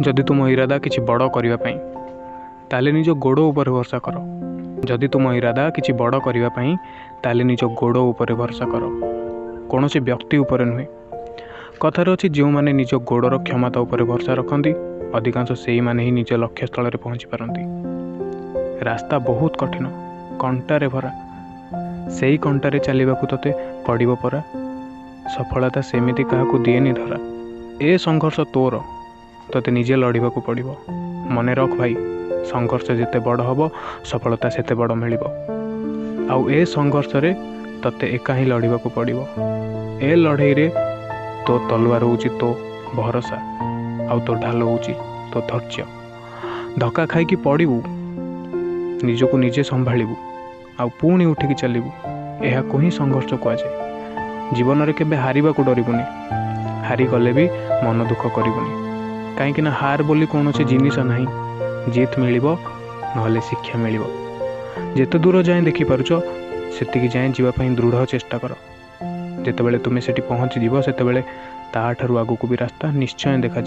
जदि तुम इरादा किसी बड़ करने ताले निज गोड़ उपर भरोसा कर। जदि तुम इरादा किसी बड़ करने ताले निज गोड़ उपर भरोसा कर, कौन से व्यक्ति उपर नुहे। कथार अच्छी जो मैंने निज गोड़र क्षमता उपर भरोसा रखती अधिकांश से मैंने ही निज लक्ष्य स्थल पहुँची पारती। रास्ता बहुत कठिन, कंटारे भरा, से ही कंटारे चलने को तोते पड़ो परा। सफलता सेमिति क्या दिएनि धरा। ए संघर्ष तोर, तोते निजे लड़वा को पड़ो। मन रख भाई, संघर्ष जिते बड़ हम सफलता सेते बड़ मिल। आउ ए संघर्ष रे तोते एका ही लड़वा को पड़ो। ए लड़ई रे तो तलवार होची तो भरोसा, आउ तो ढाल होची तो धैर्य। धक्का खाई पड़ू, निजको निजे संभालू, आउ पुणी उठिकी चलू। यह को ही संघर्ष कहुए। जीवन में केबे हारिबा को डरबुनि, हारी गले भी मन दुख करबुनि। कहीं हार बोली कौन से जिनिस ना, जीत मिल ना शिक्षा मिल। जिते दूर जाए देखिपारुच से जाए जीवाई दृढ़ चेष्टा कर। जितेबाला तुम्हें से पहुँची जीव से आगू भी रास्ता निश्चय देखा।